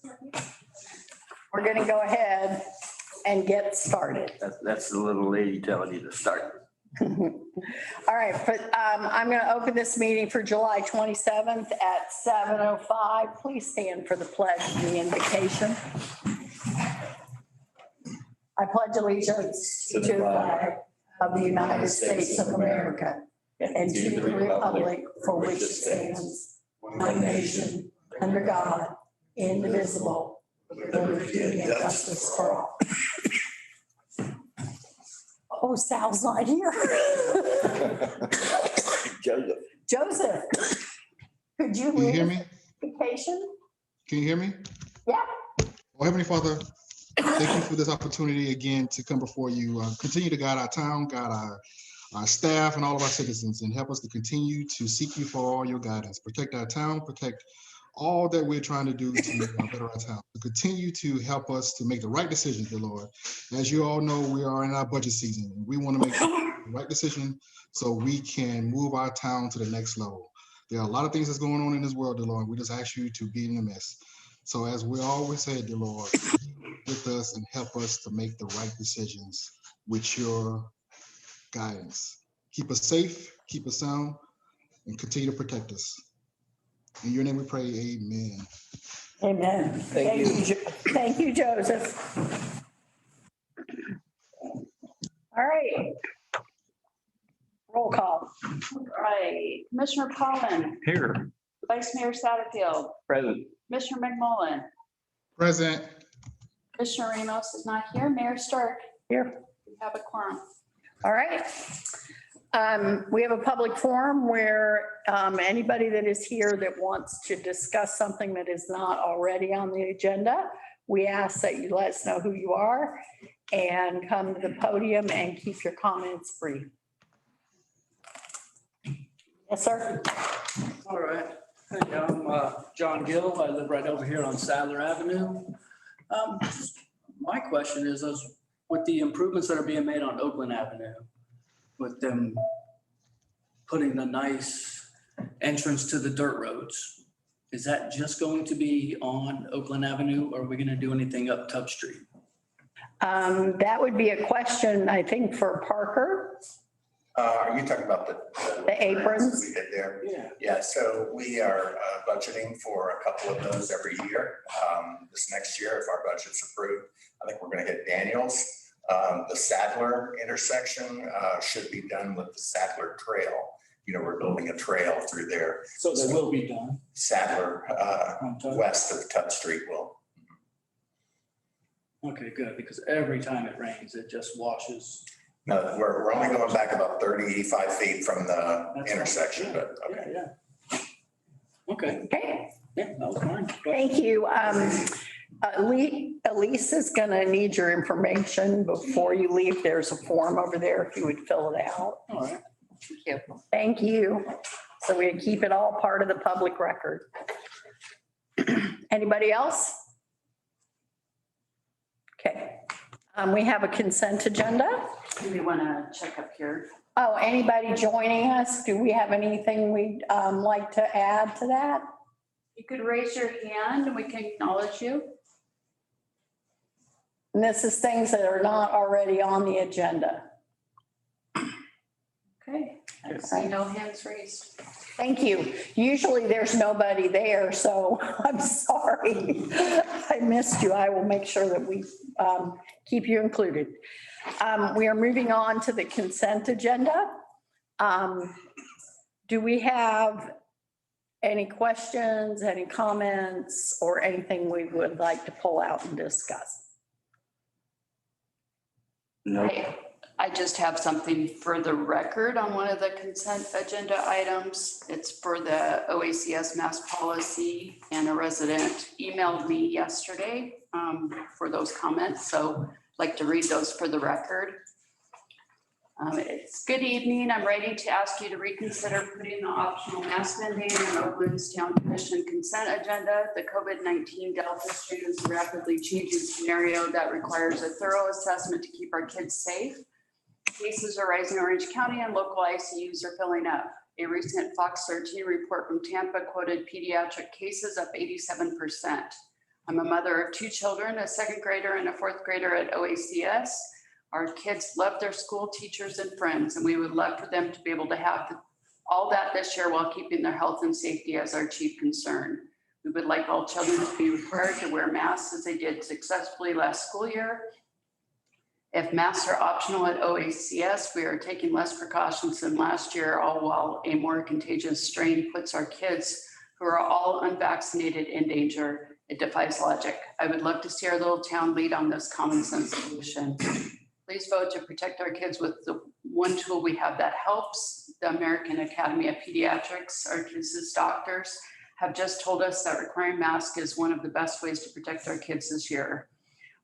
We're going to go ahead and get started. That's the little lady telling you to start. All right, but I'm going to open this meeting for July 27th at 7:05. Please stand for the pledge and the invocation. I pledge allegiance to the flag of the United States of America and to the republic for which it stands, one nation, under God, indivisible, with liberty and justice for all. Oh, Sal's not here. Joseph, could you Can you hear read me? the invocation? Can you hear me? Yeah. Well, Heavenly Father, thank you for this opportunity again to come before you. Continue to guide our town, guide our staff and all of our citizens, and help us to continue to seek you for all your guidance. Protect our town, protect all that we're trying to do to better our town. To continue to help us to make the right decisions, dear Lord. As you all know, we are in our budget season. We want to make the right decision so we can move our town to the next level. There are a lot of things that's going on in this world, dear Lord. We just ask you to be in the midst. So as we always say, dear Lord, with us and help us to make the right decisions with your guidance. Keep us safe, keep us sound, and continue to protect us. In your name we pray, amen. Amen. Thank you. Thank you, Joseph. All right. Roll call. Right, Commissioner Pollan, Here. Vice Mayor Satterfield, Present. Commissioner McMullen, Present. Commissioner Ramos is not here, Mayor Stark, Here. we have a quorum. All right. We have a public forum where anybody that is here that wants to discuss something that is not already on the agenda, we ask that you let us know who you are and come to the podium and keep your comments brief. Yes, sir. All right. Hey, I'm John Gill. I live right over here on Sadler Avenue. My question is with the improvements that are being made on Oakland Avenue, with them putting the nice entrance to the dirt roads, is that just going to be on Oakland Avenue, or are we going to do anything up Tub Street? That would be a question, I think, for Parker. Are you talking about The aprons? we did there? Yeah. Yeah, so we are budgeting for a couple of those every year. This next year, if our budget's approved, I think we're going to hit Daniels. The Sadler intersection should be done with the Sadler Trail. You know, we're building a trail through there. So they will be done. Sadler, On Tub? west of Tut Street will. Okay, good, because every time it rains, it just washes. No, we're only going back about 35 feet from the That's intersection, fine. but okay. Yeah. Okay, Okay, yeah, that was fine. thank you. Elise is going to need your information before you leave. There's a form over there if you would fill it out. All right. Thank you. So we keep it all part of the public record. Anybody else? Okay. We have a consent agenda. Do we want to check up here? Oh, anybody joining us? Do we have anything we'd like to add to that? You could raise your hand and we can acknowledge you. And this is things that are not already on the agenda. Okay, I see no hands raised. Thank you. Usually there's nobody there, so I'm sorry. I missed you. I will make sure that we keep you included. We are moving on to the consent agenda. Do we have any questions, any comments, or anything we would like to pull out and discuss? No. I just have something for the record on one of the consent agenda items. It's for the OACS mass policy, and a resident emailed me yesterday for those comments. So I'd like to read those for the record. It's good evening. I'm ready to ask you to reconsider putting the optional mask mandate on Oakland's Town Commission consent agenda. The COVID-19 Delta strain is a rapidly changing scenario that requires a thorough assessment to keep our kids safe. Cases are rising in Orange County and local ICUs are filling up. A recent Fox 13 report from Tampa quoted pediatric cases up 87%. I'm a mother of 2 children, a 2nd grader and a 4th grader at OACS. Our kids love their school teachers and friends, and we would love for them to be able to have all that this year while keeping their health and safety as our chief concern. We would like all children to be required to wear masks as they did successfully last school year. If masks are optional at OACS, we are taking less precautions than last year, all while a more contagious strain puts our kids who are all unvaccinated in danger. It defies logic. I would love to see our little town lead on this common sense solution. Please vote to protect our kids with the one tool we have that helps. The American Academy of Pediatrics, our kids' doctors, have just told us that requiring masks is one of the best ways to protect our kids this year.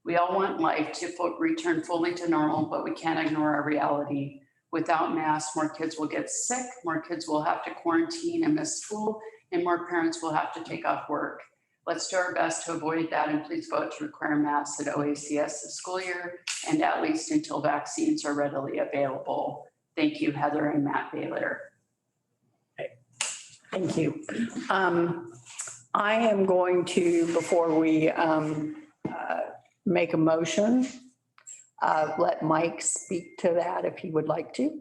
We all want life to return fully to normal, but we can't ignore our reality. Without masks, more kids will get sick, more kids will have to quarantine and miss school, and more parents will have to take off work. Let's do our best to avoid that, and please vote to require masks at OACS this school year and at least until vaccines are readily available. Thank you, Heather and Matt Baylor. Thank you. I am going to, before we make a motion, let Mike speak to that if he would like to.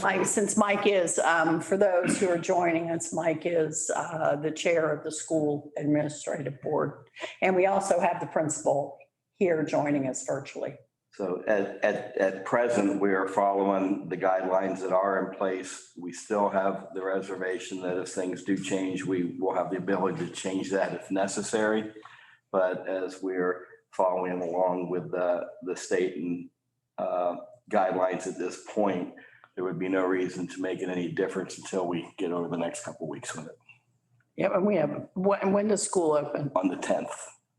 Mike, since Mike is, for those who are joining us, Mike is the chair of the school administrative board. And we also have the principal here joining us virtually. So at present, we are following the guidelines that are in place. We still have the reservation that if things do change, we will have the ability to change that if necessary. But as we're following along with the state and guidelines at this point, there would be no reason to make it any difference until we get over the next couple of weeks with it. Yeah, and we have, when does school open? On the 10th.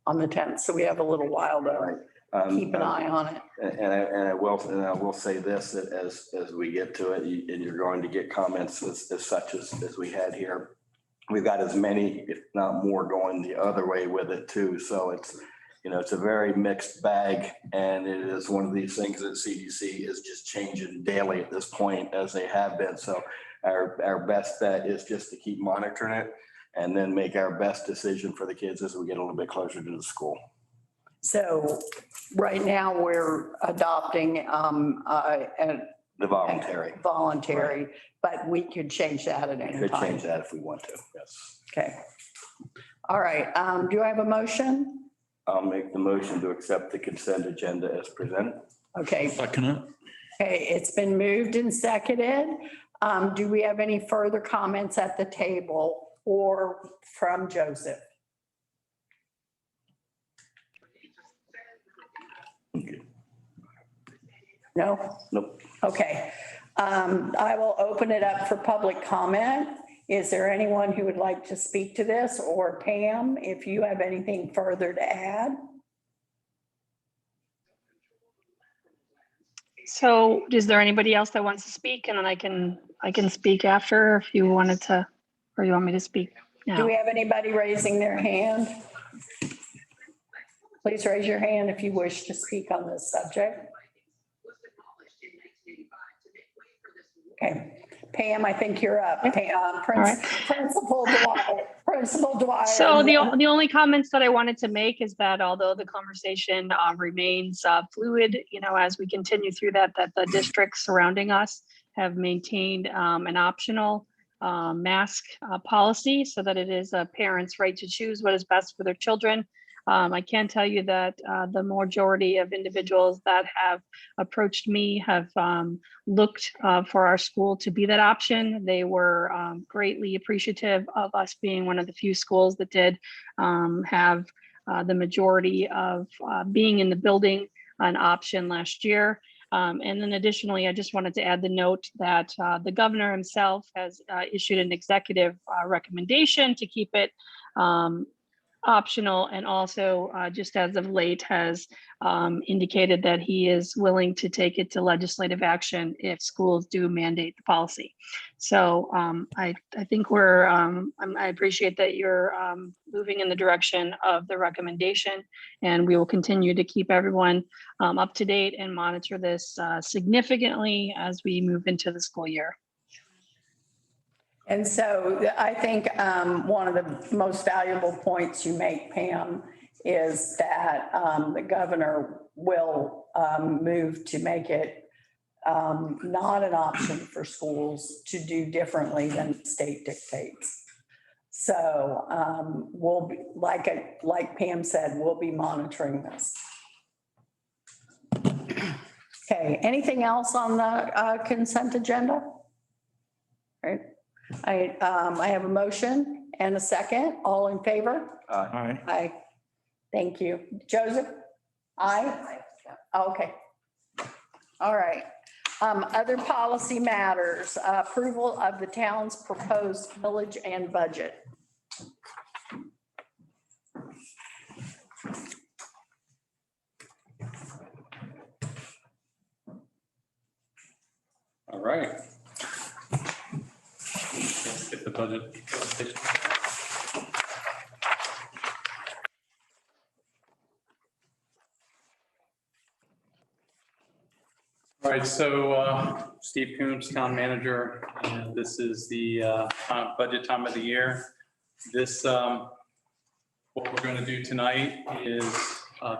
On the 10th, so we have a little while to keep an eye on it. And I will say this, that as we get to it, and you're going to get comments as such as we had here. We've got as many, if not more, going the other way with it too. So it's, it's a very mixed bag, and it is one of these things that CDC is just changing daily at this point as they have been. So our best bet is just to keep monitoring it and then make our best decision for the kids as we get a little bit closer to the school. So right now we're adopting The voluntary, but we could change that at We any could time. change that if we want to, yes. Okay. All right. Do I have a motion? I'll make the motion to accept the consent agenda as presented. Okay. Second it. Okay, it's been moved and seconded. Do we have any further comments at the table or from Joseph? Okay. No? Nope. Okay. I will open it up for public comment. Is there anyone who would like to speak to this, or Pam, if you have anything further to add? So is there anybody else that wants to speak? And then I can speak after if you wanted to, or you want me to speak now? Do we have anybody raising their hand? Please raise your hand if you wish to speak on this subject. Okay. Pam, I think you're up. Pam, Principal Dwyer. So the only comments that I wanted to make is that although the conversation remains fluid, as we continue through that the districts surrounding us have maintained an optional mask policy so that it is a parent's right to choose what is best for their children. I can tell you that the majority of individuals that have approached me have looked for our school to be that option. They were greatly appreciative of us being one of the few schools that did have the majority of being in the building an option last year. And then additionally, I just wanted to add the note that the governor himself has issued an executive recommendation to keep it optional, and also just as of late has indicated that he is willing to take it to legislative action if schools do mandate the policy. So I think I appreciate that you're moving in the direction of the recommendation, and we will continue to keep everyone up to date and monitor this significantly as we move into the school year. And so I think one of the most valuable points you make, Pam, is that the governor will move to make it not an option for schools to do differently than the state dictates. So we'll be, like Pam said, we'll be monitoring this. Okay, anything else on the consent agenda? Right. I have a motion and a second. All in favor? Aye. Aye. Thank you. Joseph? Aye? Okay. All right. Other policy matters, approval of the town's proposed village and budget. All right. Let's get the budget presentation. All right, so Steve Coombs, town manager, and this is the budget time of the year. This, what we're going to do tonight is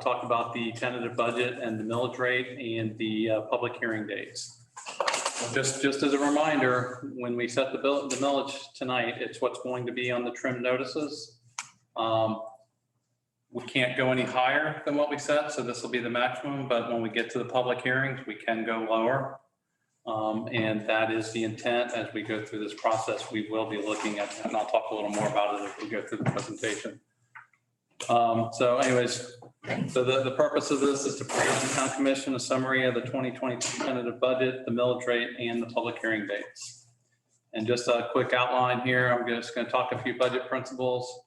talk about the tentative budget and the millage rate and the public hearing dates. Just as a reminder, when we set the millage tonight, it's what's going to be on the trim notices. We can't go any higher than what we set, so this will be the maximum, but when we get to the public hearings, we can go lower. And that is the intent. As we go through this process, we will be looking at, and I'll talk a little more about it as we go through the presentation. So anyways, so the purpose of this is to provide the town commission a summary of the 2022 tentative budget, the millage rate, and the public hearing dates. And just a quick outline here, I'm just going to talk a few budget principles,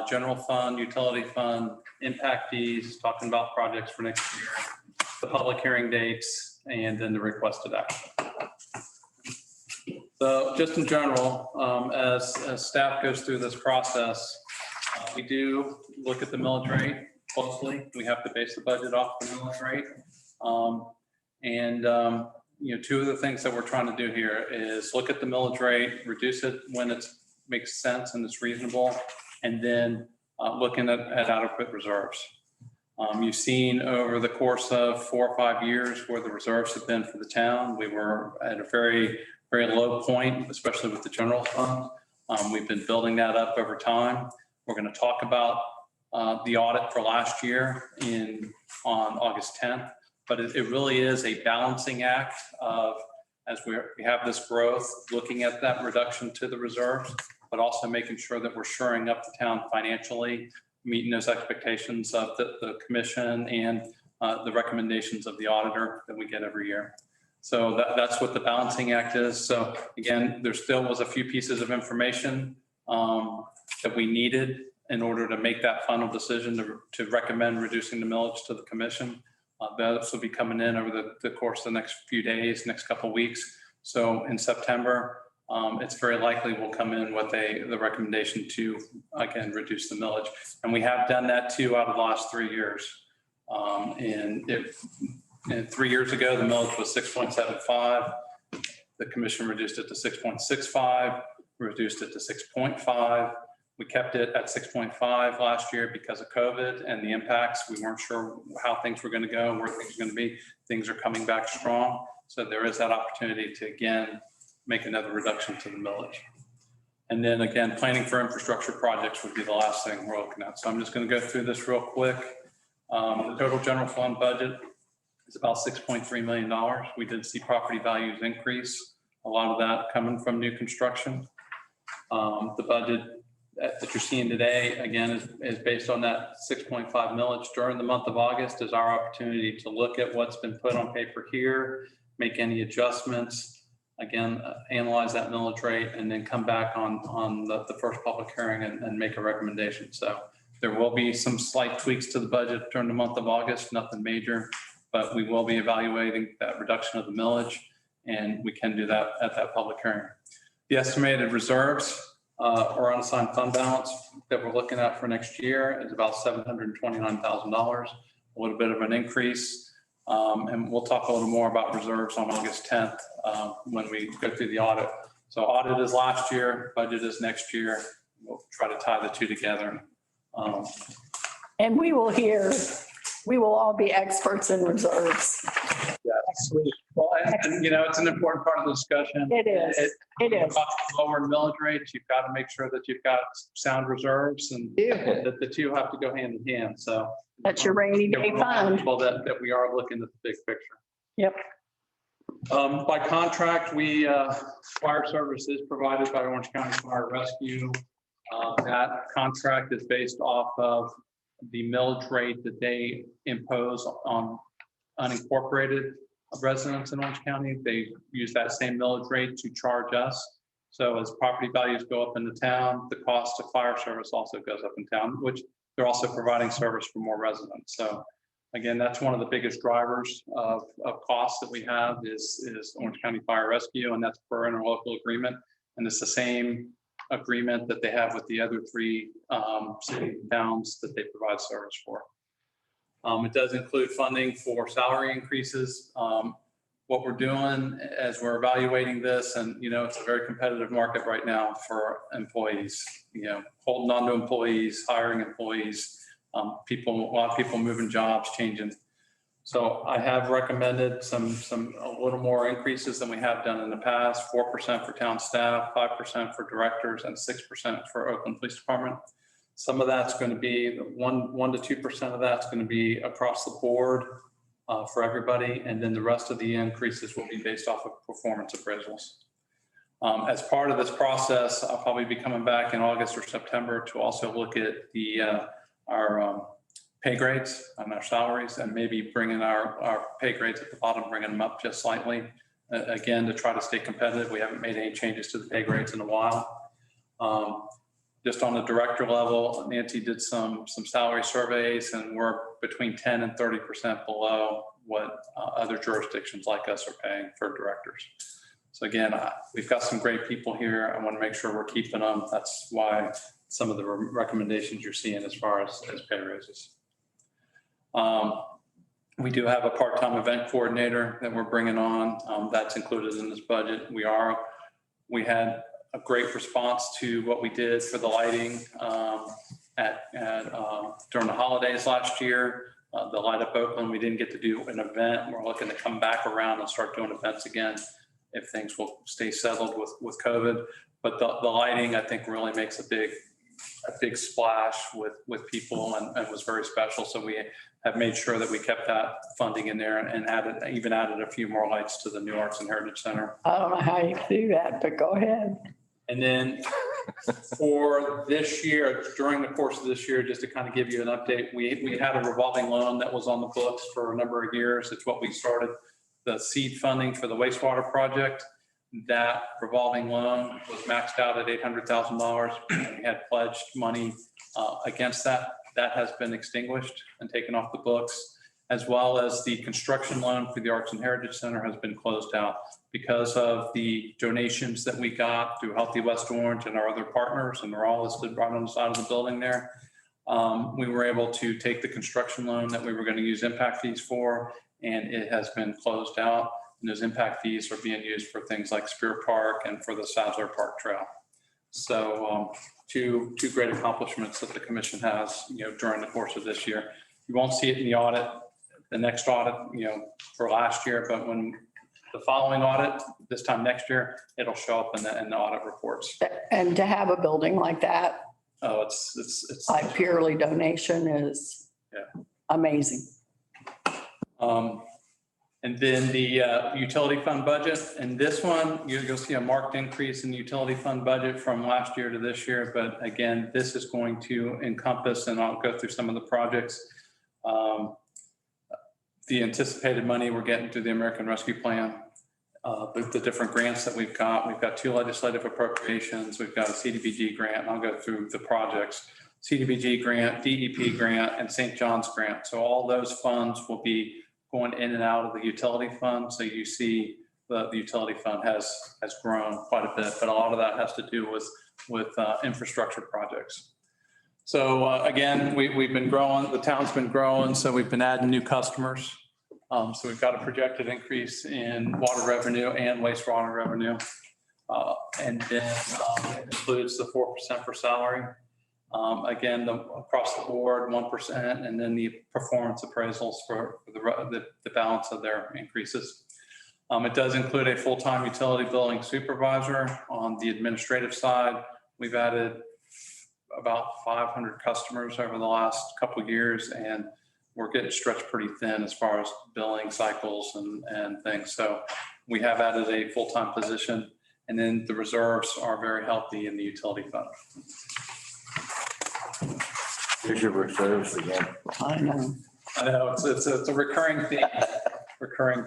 general fund, utility fund, impact fees, talking about projects for next year, the public hearing dates, and then the requested action. So just in general, as staff goes through this process, we do look at the millage rate closely. We have to base the budget off the millage rate. You know, two of the things that we're trying to do here is look at the millage rate, reduce it when it makes sense and it's reasonable, and then looking at adequate reserves. You've seen over the course of 4 or 5 years where the reserves have been for the town. We were at a very, very low point, especially with the general fund. We've been building that up over time. We're going to talk about the audit for last year on August 10th, but it really is a balancing act of, as we have this growth, looking at that reduction to the reserves, but also making sure that we're shoring up the town financially, meeting those expectations of the commission and the recommendations of the auditor that we get every year. So that's what the balancing act is. So again, there still was a few pieces of information that we needed in order to make that final decision to recommend reducing the millage to the commission. Those will be coming in over the course of the next few days, next couple of weeks. So in September, it's very likely we'll come in with the recommendation to, again, reduce the millage. And we have done that 2 out of the last 3 years. And 3 years ago, the millage was 6.75. The commission reduced it to 6.65, reduced it to 6.5. We kept it at 6.5 last year because of COVID and the impacts. We weren't sure how things were going to go, where things are going to be. Things are coming back strong. So there is that opportunity to, again, make another reduction to the millage. And then again, planning for infrastructure projects would be the last thing we're looking at. So I'm just going to go through this real quick. The total general fund budget is about $6.3 million. We did see property values increase, a lot of that coming from new construction. The budget that you're seeing today, again, is based on that 6.5 millage during the month of August is our opportunity to look at what's been put on paper here, make any adjustments, again, analyze that millage rate, and then come back on the first public hearing and make a recommendation. So there will be some slight tweaks to the budget during the month of August, nothing major, but we will be evaluating that reduction of the millage, and we can do that at that public hearing. The estimated reserves or unassigned fund balance that we're looking at for next year is about $729,000, a little bit of an increase. And we'll talk a little more about reserves on August 10th when we go through the audit. So audit is last year, budget is next year. We'll try to tie the two together. And we will all be experts in reserves next week. Well, and it's an important part of the discussion. It is. It is. Lower millage rates, you've got to make sure that you've got sound reserves and that the two have to go hand in hand. So That's your rainy day fund. Well, that we are looking at the big picture. Yep. By contract, fire service is provided by Orange County Fire Rescue. That contract is based off of the millage rate that they impose on unincorporated residents in Orange County. They use that same millage rate to charge us. So as property values go up in the town, the cost of fire service also goes up in town, which they're also providing service for more residents. So again, that's one of the biggest drivers of costs that we have is Orange County Fire Rescue, and that's per interlocal agreement. And it's the same agreement that they have with the other three city towns that they provide service for. It does include funding for salary increases. What we're doing as we're evaluating this, and it's a very competitive market right now for employees, holding on to employees, hiring employees, a lot of people moving jobs, changing. So I have recommended a little more increases than we have done in the past, 4% for town staff, 5% for directors, and 6% for Oakland Police Department. Some of that's going to be 1 to 2% of that's going to be across the board for everybody. And then the rest of the increases will be based off of performance appraisals. As part of this process, I'll probably be coming back in August or September to also look at our pay grades and our salaries, and maybe bringing our pay grades at the bottom, bringing them up just slightly. Again, to try to stay competitive. We haven't made any changes to the pay grades in a while. Just on the director level, Nancy did some salary surveys, and we're between 10 and 30% below what other jurisdictions like us are paying for directors. So again, we've got some great people here. I want to make sure we're keeping them. That's why some of the recommendations you're seeing as far as pay raises. We do have a part-time event coordinator that we're bringing on. That's included in this budget. We had a great response to what we did for the lighting during the holidays last year. The Light Up Oakland, we didn't get to do an event. We're looking to come back around and start doing events again if things will stay settled with COVID. But the lighting, I think, really makes a big splash with people and was very special. So we have made sure that we kept that funding in there and even added a few more lights to the New Arts and Heritage Center. I don't know how you do that, but go ahead. And then for this year, during the course of this year, just to kind of give you an update, we had a revolving loan that was on the books for a number of years. It's what we started the seed funding for the wastewater project. That revolving loan was maxed out at $800,000. We had pledged money against that. That has been extinguished and taken off the books, as well as the construction loan for the Arts and Heritage Center has been closed out because of the donations that we got through Healthy West Orange and our other partners, and they're all listed right on the side of the building there. We were able to take the construction loan that we were going to use impact fees for, and it has been closed out. And those impact fees are being used for things like Spear Park and for the Sadler Park Trail. So two great accomplishments that the commission has, during the course of this year. You won't see it in the audit, the next audit, for last year, but when the following audit, this time next year, it'll show up in the audit reports. And to have a building like that, Oh, it's by purely donation is amazing. And then the utility fund budget, and this one, you'll see a marked increase in the utility fund budget from last year to this year. But again, this is going to encompass, and I'll go through some of the projects, the anticipated money we're getting through the American Rescue Plan, the different grants that we've got. We've got 2 legislative appropriations. We've got a CDBG grant, and I'll go through the projects. CDBG grant, DEP grant, and St. John's grant. So all those funds will be going in and out of the utility fund. So you see the utility fund has grown quite a bit, but a lot of that has to do with infrastructure projects. So again, we've been growing, the town's been growing, so we've been adding new customers. So we've got a projected increase in water revenue and wastewater revenue. And then it includes the 4% for salary. Again, across the board, 1%, and then the performance appraisals for the balance of their increases. It does include a full-time utility billing supervisor. On the administrative side, we've added about 500 customers over the last couple of years, and we're getting stretched pretty thin as far as billing cycles and things. So we have added a full-time position, and then the reserves are very healthy in the utility fund. Here's your reserves again. I know. I know, it's a recurring theme,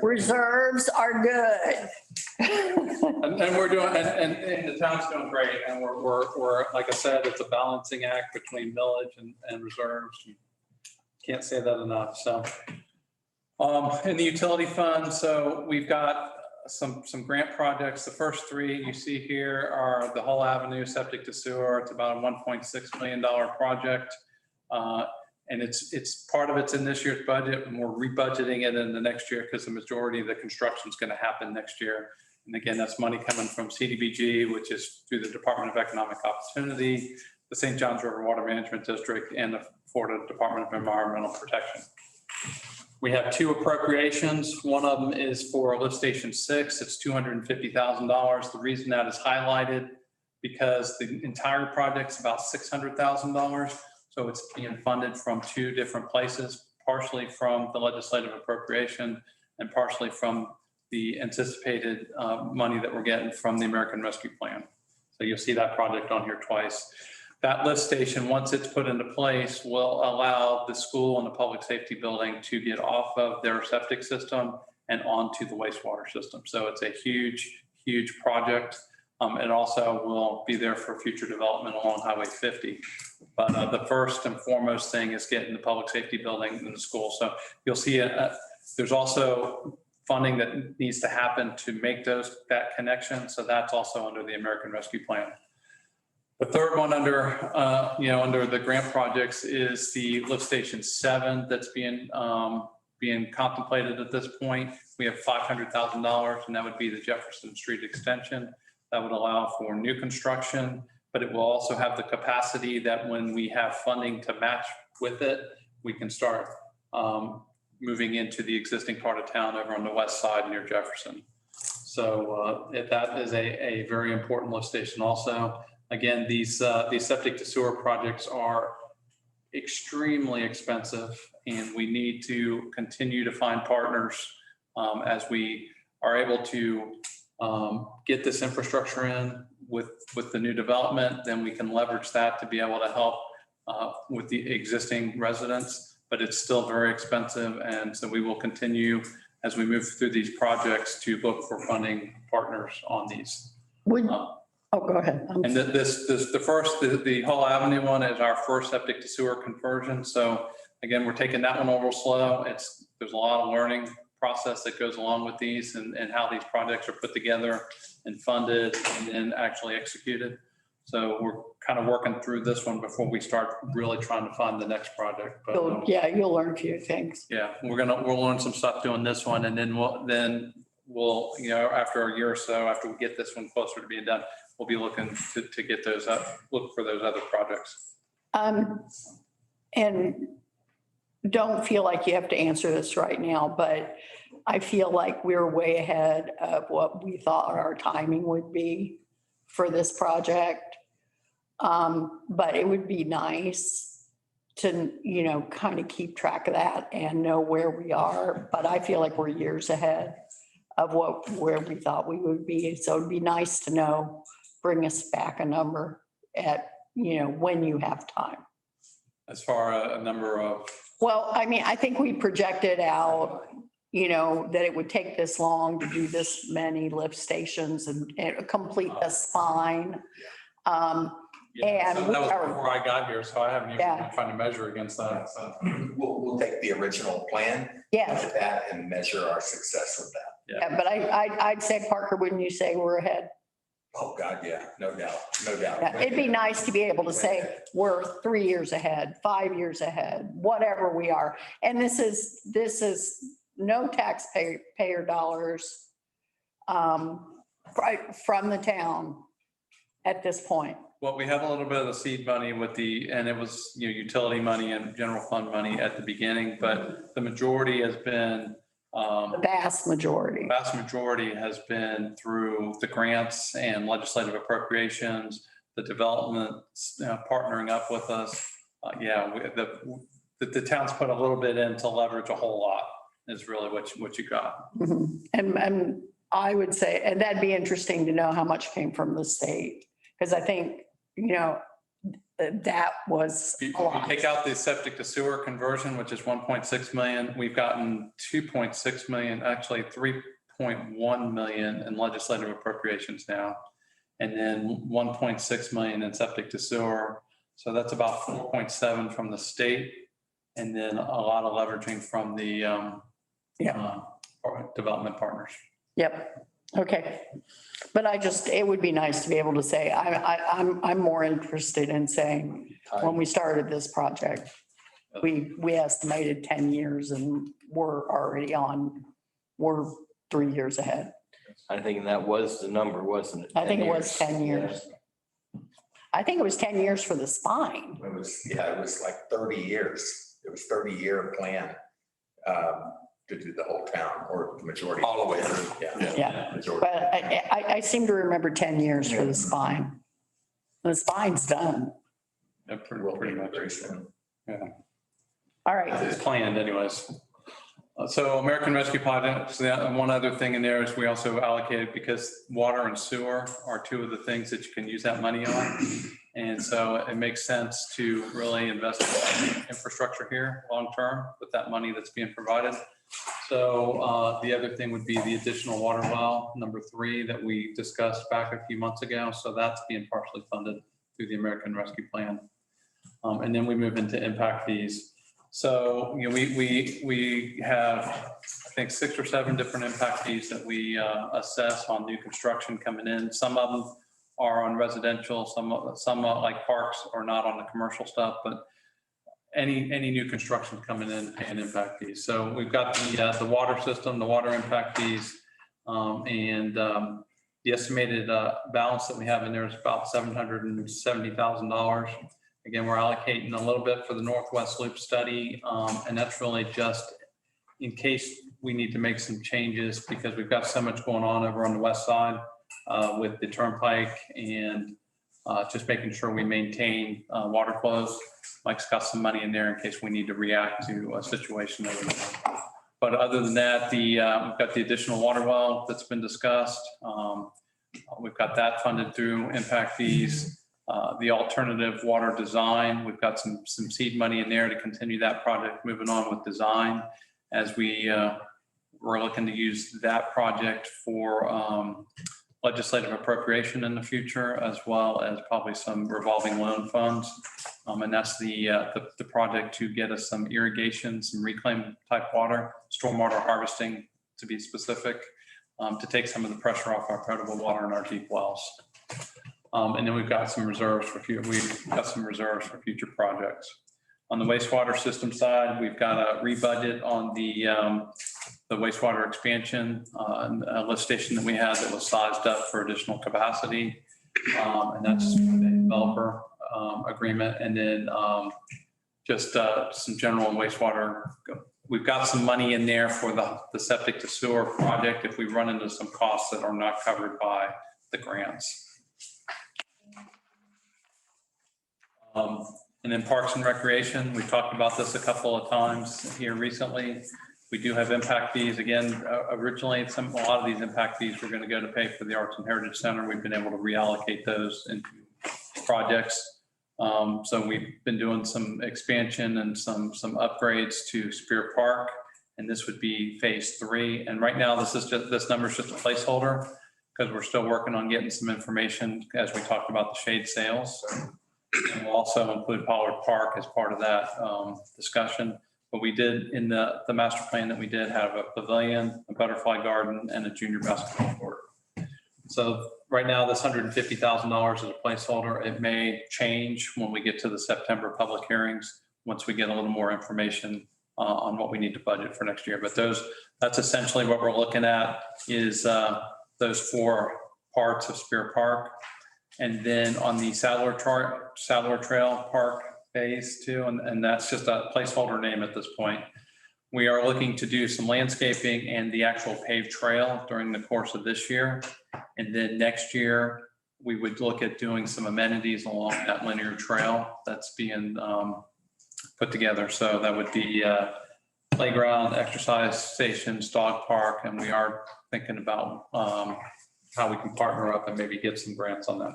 Reserves are good. And we're doing, and the town's doing great, and we're, like I said, it's a balancing act between millage and reserves. Can't say that enough, so. In the utility fund, so we've got some grant projects. The first three you see here are the Hull Avenue septic to sewer. It's about a $1.6 million project. And it's part of it's in this year's budget, and we're rebudgeting it in the next year because the majority of the construction is going to happen next year. And again, that's money coming from CDBG, which is through the Department of Economic Opportunity, the St. Johns River Water Management District, and the Florida Department of Environmental Protection. We have two appropriations. One of them is for Lift Station 6. It's $250,000. The reason that is highlighted because the entire project's about $600,000. So it's being funded from two different places, partially from the legislative appropriation and partially from the anticipated money that we're getting from the American Rescue Plan. So you'll see that project on here twice. That lift station, once it's put into place, will allow the school and the public safety building to get off of their septic system and onto the wastewater system. So it's a huge, huge project. It also will be there for future development along Highway 50. But the first and foremost thing is getting the public safety building in the school. So you'll see there's also funding that needs to happen to make that connection. So that's also under the American Rescue Plan. The third one under the grant projects is the Lift Station 7 that's being contemplated at this point. We have $500,000, and that would be the Jefferson Street extension. That would allow for new construction, but it will also have the capacity that when we have funding to match with it, we can start moving into the existing part of town over on the west side near Jefferson. So that is a very important lift station also. Again, these septic to sewer projects are extremely expensive, and we need to continue to find partners as we are able to get this infrastructure in with the new development. Then we can leverage that to be able to help with the existing residents, but it's still very expensive. And so we will continue as we move through these projects to look for funding partners on these. Oh, go ahead. And the Hull Avenue one is our first septic to sewer conversion. So again, we're taking that one a little slow. There's a lot of learning process that goes along with these and how these projects are put together and funded and then actually executed. So we're kind of working through this one before we start really trying to find the next project. But, you'll learn a few things. Yeah, we'll learn some stuff doing this one, and then we'll after a year or so, after we get this one closer to being done, we'll be looking to get those up, look for those other projects. And don't feel like you have to answer this right now, but I feel like we're way ahead of what we thought our timing would be for this project. But it would be nice to, kind of keep track of that and know where we are. But I feel like we're years ahead of where we thought we would be. So it'd be nice to know, bring us back a number at, when you have time. As far as a number of. Well, I mean, I think we projected out, that it would take this long to do this many lift stations and complete the spine. Yeah, And so that was we are- before I got here, so I haven't even Yeah. been trying to measure against that. So. We'll take the original plan, Yes, look at that, and measure our success with that. yeah, but I'd say, Parker, wouldn't you say we're ahead? Oh, God, yeah, no doubt, no doubt. Yeah, it'd be nice to be able to say we're 3 years ahead, 5 years ahead, whatever we are. And this is no taxpayer dollars from the town at this point? Well, we have a little bit of the seed money with and it was, utility money and general fund money at the beginning, but the majority has been, The vast majority. vast majority has been through the grants and legislative appropriations, the development, partnering up with us. The town's put a little bit in to leverage a whole lot is really what you got. Mhm. And I would say, and that'd be interesting to know how much came from the state, because I think, that was If a you lot. take out the septic to sewer conversion, which is 1.6 million, we've gotten 2.6 million, actually 3.1 million in legislative appropriations now. And then 1.6 million in septic to sewer. So that's about 4.7 from the state. And then a lot of leveraging from the development partners. Yep. Okay. But it would be nice to be able to say, I'm more interested in saying, when we started this project, we estimated 10 years and we're 3 years ahead. I think that was the number, wasn't it? I think it 10 was years. 10 years. I think it was 10 years for the spine. It was like 30 years. It was 30-year plan to do the whole town or the majority. All the way through. Yeah. Majority. But I seem to remember 10 years for the spine. The spine's done. Yeah, Will be pretty much. very soon. All right. It's planned anyways. So American Rescue Project, one other thing in there is we also allocated, because water and sewer are two of the things that you can use that money on. And so it makes sense to really invest in infrastructure here long-term with that money that's being provided. So the other thing would be the additional water well, number 3, that we discussed back a few months ago. So that's being partially funded through the American Rescue Plan. And then we move into impact fees. So, we have, I think, 6 or 7 different impact fees that we assess on new construction coming in. Some of them are on residential, some like parks are not on the commercial stuff, but any new construction coming in paying impact fees. So we've got the water system, the water impact fees, and the estimated balance that we have in there is about $770,000. Again, we're allocating a little bit for the Northwest Loop study, and that's really just in case we need to make some changes, because we've got so much going on over on the west side with the turnpike and just making sure we maintain water flows. Mike's got some money in there in case we need to react to a situation over there. But other than that, we've got the additional water well that's been discussed. We've got that funded through impact fees. The alternative water design, we've got some seed money in there to continue that project, moving on with design as we're looking to use that project for legislative appropriation in the future, as well as probably some revolving loan funds. And that's the project to get us some irrigation, some reclaim type water, stormwater harvesting to be specific, to take some of the pressure off our potable water in our deep wells. And then we've got some reserves for future projects. On the wastewater system side, we've got a rebudget on the wastewater expansion, a lift station that we had that was sized up for additional capacity. And that's the developer agreement. And then just some general wastewater. We've got some money in there for the septic to sewer project if we run into some costs that are not covered by the grants. And then Parks and Recreation, we've talked about this a couple of times here recently. We do have impact fees. Again, originally, a lot of these impact fees were going to go to pay for the Arts and Heritage Center. We've been able to reallocate those into projects. So we've been doing some expansion and some upgrades to Spear Park, and this would be phase 3. And right now, this number is just a placeholder because we're still working on getting some information as we talked about the shade sales. And we'll also include Pollard Park as part of that discussion. But we did, in the master plan that we did, have a pavilion, a butterfly garden, and a junior basketball court. So right now, this $150,000 is a placeholder. It may change when we get to the September public hearings, once we get a little more information on what we need to budget for next year. But that's essentially what we're looking at, is those 4 parts of Spear Park. And then on the Sadler Trail Park Phase 2, and that's just a placeholder name at this point. We are looking to do some landscaping and the actual paved trail during the course of this year. And then next year, we would look at doing some amenities along that linear trail that's being put together. So that would be playground, exercise stations, dog park, and we are thinking about how we can partner up and maybe get some grants on that.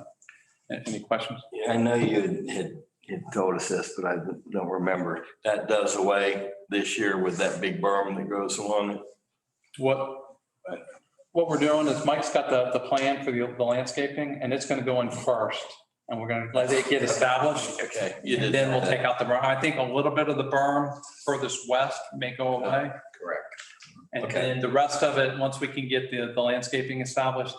Any questions? Yeah, I know you had told us this, but I don't remember. That does away this year with that big berm that goes along it. What we're doing is Mike's got the plan for the landscaping, and it's going to go in first. And we're going to let it get established. Okay. And then we'll take out the berm. I think a little bit of the berm furthest west may go away. Correct. And Okay. then the rest of it, once we can get the landscaping established,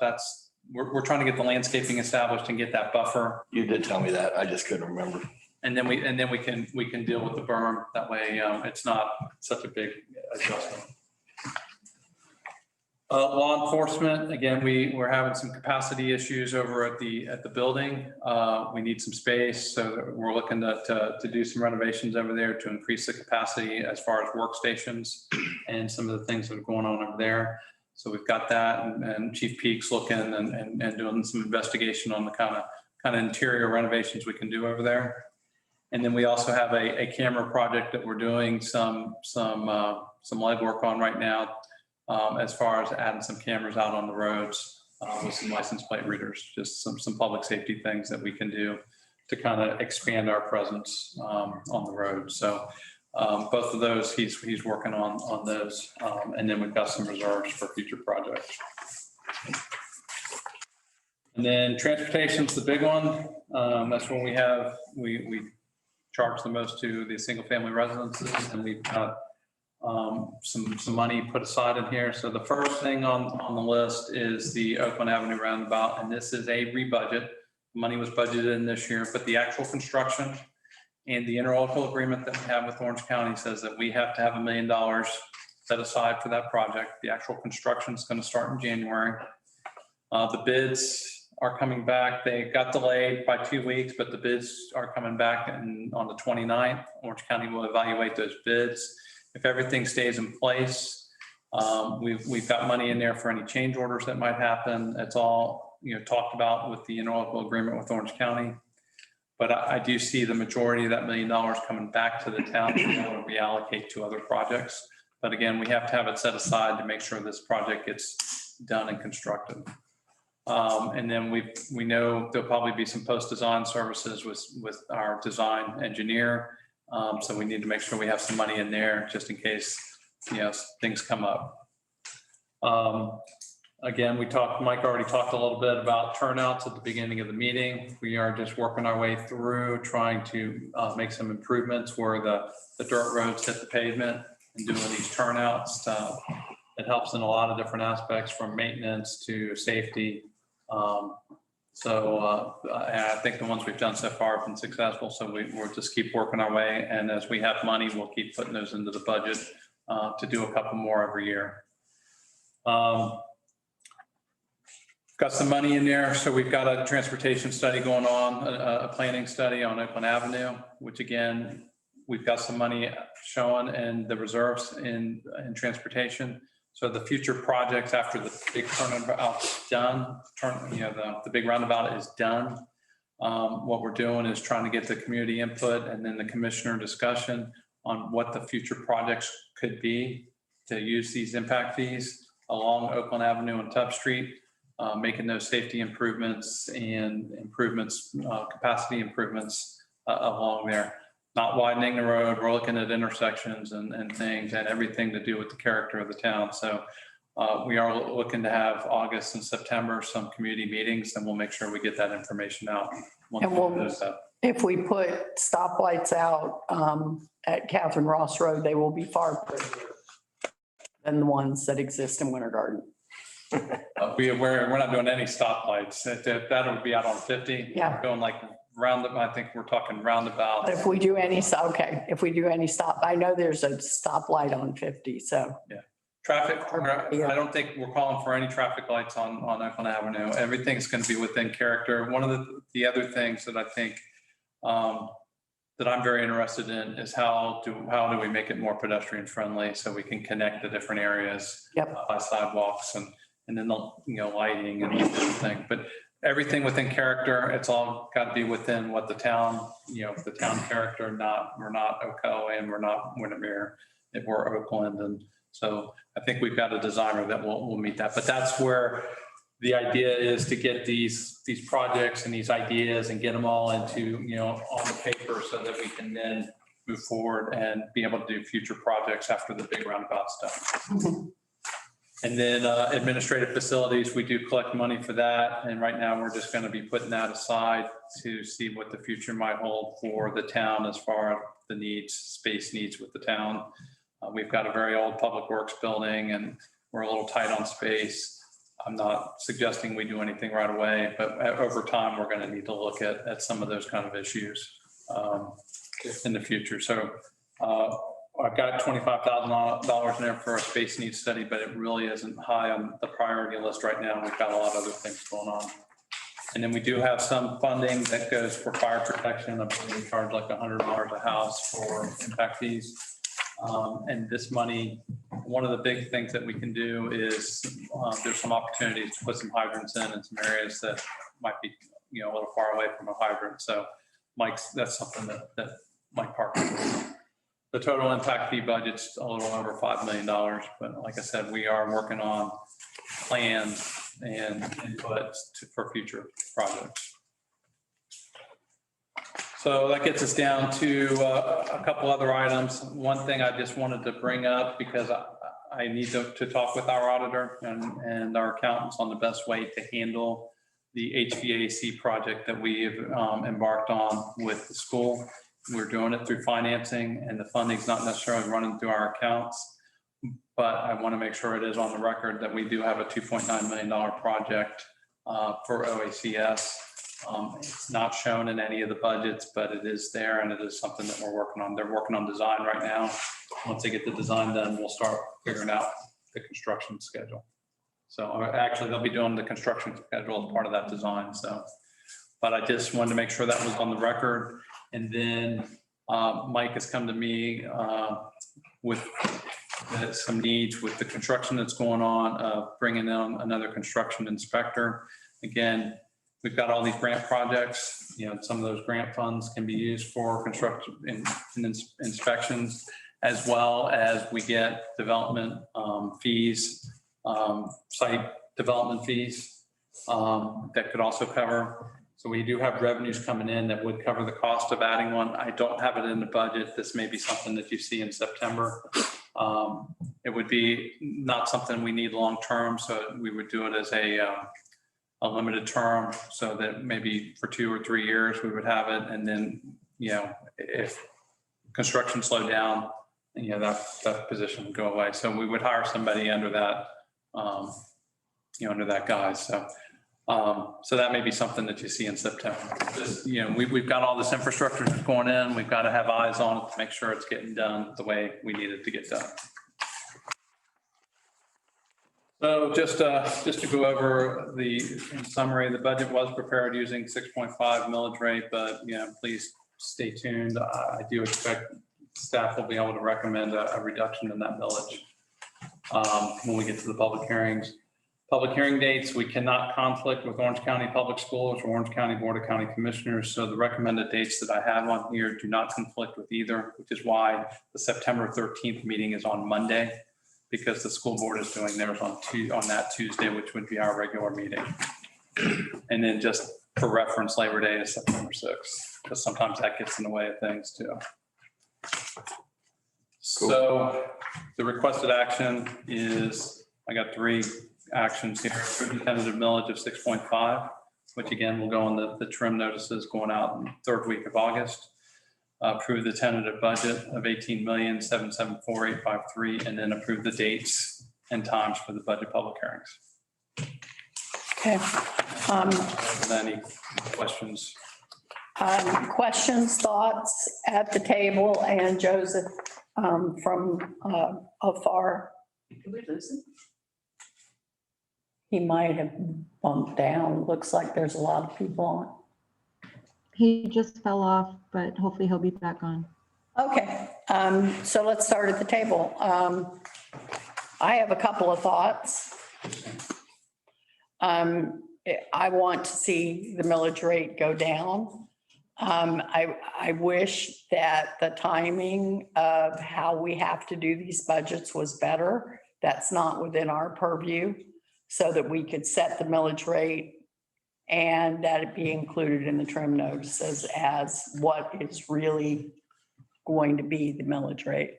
we're trying to get the landscaping established and get that buffer. You did tell me that. I just couldn't remember. And then we can deal with the berm. That way, it's not such a big adjustment. Law enforcement, again, we're having some capacity issues over at the building. We need some space, so we're looking to do some renovations over there to increase the capacity as far as workstations and some of the things that are going on over there. So we've got that, and Chief Peak's looking and doing some investigation on the kind of interior renovations we can do over there. And then we also have a camera project that we're doing some legwork on right now, as far as adding some cameras out on the roads with some license plate readers, just some public safety things that we can do to kind of expand our presence on the road. So both of those, he's working on those. And then we've got some reserves for future projects. And then transportation's the big one. That's when we charge the most to the single family residences, and we've got some money put aside in here. So the first thing on the list is the Oakland Avenue roundabout, and this is a rebudget. Money was budgeted in this year, but the actual construction and the interlocal agreement that we have with Orange County says that we have to have $1 million set aside for that project. The actual construction is going to start in January. The bids are coming back. They got delayed by 2 weeks, but the bids are coming back on the 29th. Orange County will evaluate those bids. If everything stays in place, we've got money in there for any change orders that might happen. It's all talked about with the interlocal agreement with Orange County. But I do see the majority of that $1 million coming back to the town to be able to reallocate to other projects. But again, we have to have it set aside to make sure this project gets done and constructed. And then we know there'll probably be some post-design services with our design engineer. So we need to make sure we have some money in there just in case, things come up. Again, Mike already talked a little bit about turnouts at the beginning of the meeting. We are just working our way through trying to make some improvements where the dirt roads hit the pavement and doing these turnouts. It helps in a lot of different aspects, from maintenance to safety. I think the ones we've done so far have been successful. So we'll just keep working our way. And as we have money, we'll keep putting those into the budget to do a couple more every year. Got some money in there. So we've got a transportation study going on, a planning study on Oakland Avenue, which again, we've got some money showing in the reserves in transportation. So the future projects after the big turnabout's done, the big roundabout is done. What we're doing is trying to get the community input and then the commissioner discussion on what the future projects could be to use these impact fees along Oakland Avenue and Tubb Street, making those safety improvements and capacity improvements along there. Not widening the road. We're looking at intersections and things and everything to do with the character of the town. So we are looking to have August and September, some community meetings, and we'll make sure we get that information out. And if we put stoplights out at Catherine Ross Road, they will be far prettier than the ones that exist in Winter Garden. We're not doing any stoplights. That would be out on 50. Yeah. We're going like I think we're talking roundabout. But if we do any stop, I know there's a stoplight on 50, so. Yeah. Traffic, I don't think we're calling for any traffic lights on Oakland Avenue. Everything's going to be within character. One of the other things that I think that I'm very interested in is how do we make it more pedestrian friendly so we can connect the different areas by sidewalks and then lighting and everything. But everything within character, it's all got to be within what the town, the town character. We're not Ocoee and we're not Windermere. If we're Oakland, and so I think we've got a designer that will meet that. But that's where the idea is to get these projects and these ideas and get them all into, on the paper so that we can then move forward and be able to do future projects after the big roundabout's done. And then administrative facilities, we do collect money for that. And right now we're just going to be putting that aside to see what the future might hold for the town as far as the space needs with the town. We've got a very old public works building and we're a little tight on space. I'm not suggesting we do anything right away, but over time, we're going to need to look at some of those kind of issues in the future. So I've got $25,000 in there for a space needs study, but it really isn't high on the priority list right now. We've got a lot of other things going on. And then we do have some funding that goes for fire protection. I believe we charge like $100 a house for impact fees. And this money, one of the big things that we can do is there's some opportunities to put some hydrants in some areas that might be, a little far away from a hydrant. So that's something that Mike Parker does. The total impact fee budget's a little over $5 million. But like I said, we are working on plans and inputs for future projects. So that gets us down to a couple other items. One thing I just wanted to bring up because I need to talk with our auditor and our accountants on the best way to handle the HVAC project that we've embarked on with the school. We're doing it through financing and the funding's not necessarily running through our accounts, but I want to make sure it is on the record that we do have a $2.9 million project for OACS. It's not shown in any of the budgets, but it is there and it is something that we're working on. They're working on design right now. Once they get the design done, we'll start figuring out the construction schedule. So actually they'll be doing the construction schedule as part of that design. So, but I just wanted to make sure that was on the record. And then Mike has come to me with some needs with the construction that's going on, bringing in another construction inspector. Again, we've got all these grant projects, some of those grant funds can be used for construction and inspections, as well as we get development fees, site development fees that could also cover. So we do have revenues coming in that would cover the cost of adding one. I don't have it in the budget. This may be something that you see in September. It would be not something we need long-term, so we would do it as a limited term so that maybe for 2 or 3 years we would have it. And then, if construction slowed down, that position would go away. So we would hire somebody under that, under that guise. So that may be something that you see in September. Just, we've got all this infrastructure that's going in. We've got to have eyes on it to make sure it's getting done the way we need it to get done. So just to go over in summary, the budget was prepared using 6.5 millage rate, but please stay tuned. I do expect staff will be able to recommend a reduction in that millage when we get to the public hearings. Public hearing dates, we cannot conflict with Orange County Public Schools or Orange County Board of County Commissioners. So the recommended dates that I have on here do not conflict with either, which is why the September 13th meeting is on Monday, because the school board is doing theirs on that Tuesday, which would be our regular meeting. And then just for reference, Labor Day is September 6th, because sometimes that gets in the way of things too. So the requested action is, I got 3 actions here. Approve the tentative millage of 6.5, which again will go on the trim notices going out in the 3rd week of August. Approve the tentative budget of $18,774,853, and then approve the dates and times for the budget public hearings. Okay. Any questions? Questions, thoughts at the table, and Joseph from afar Did we lose him? He might have bumped down. Looks like there's a lot of people on. He just fell off, but hopefully he'll be back on. Okay, so let's start at the table. I have a couple of thoughts. I want to see the millage rate go down. I wish that the timing of how we have to do these budgets was better. That's not within our purview, so that we could set the millage rate and that it be included in the trim notices as what is really going to be the millage rate.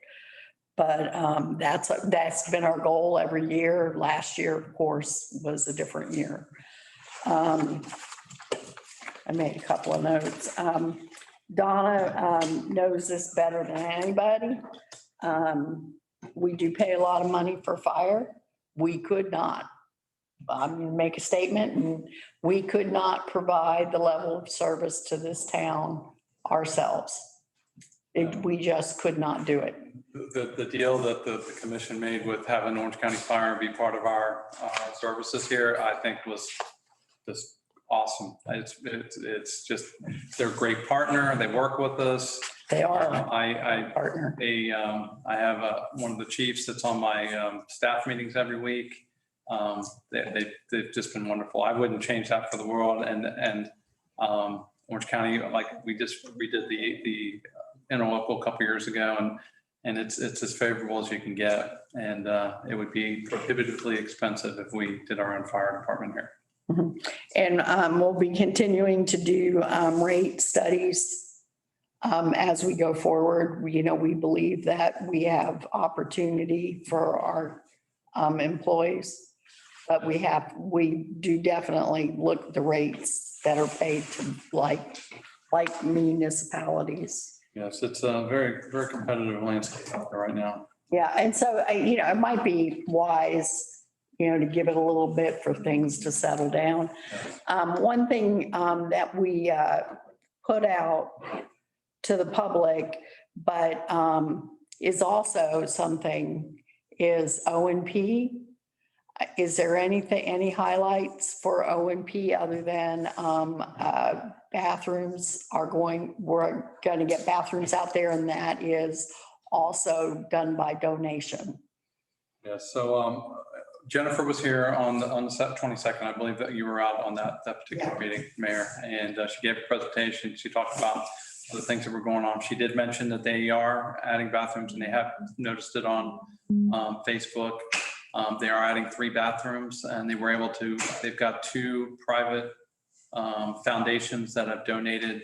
But that's been our goal every year. Last year, of course, was a different year. I made a couple of notes. Donna knows this better than anybody. We do pay a lot of money for fire. We could not. I'm going to make a statement, and we could not provide the level of service to this town ourselves. We just could not do it. The deal that the commission made with having Orange County Fire be part of our services here, I think was just awesome. It's just, they're a great partner. They work with us. They are I partner. I have one of the chiefs that's on my staff meetings every week. They've just been wonderful. I wouldn't change that for the world. And Orange County, like we just redid the interlocal a couple years ago, and it's as favorable as you can get. And it would be prohibitively expensive if we did our own fire department here. Mhm. And we'll be continuing to do rate studies as we go forward. We believe that we have opportunity for our employees, but we do definitely look at the rates that are paid to like municipalities. Yes, it's a very, very competitive landscape out there right now. Yeah, and so, it might be wise, to give it a little bit for things to settle down. One thing that we put out to the public, but is also something, is O&P. Is there any highlights for O&P other than bathrooms we're going to get bathrooms out there, and that is also done by donation? Yeah, so Jennifer was here on the 22nd. I believe that you were out on that particular meeting, Mayor, and she gave a presentation. She talked about the things that were going on. She did mention that they are adding bathrooms, and they have noticed it on Facebook. They are adding 3 bathrooms, and they've got 2 private foundations that have donated.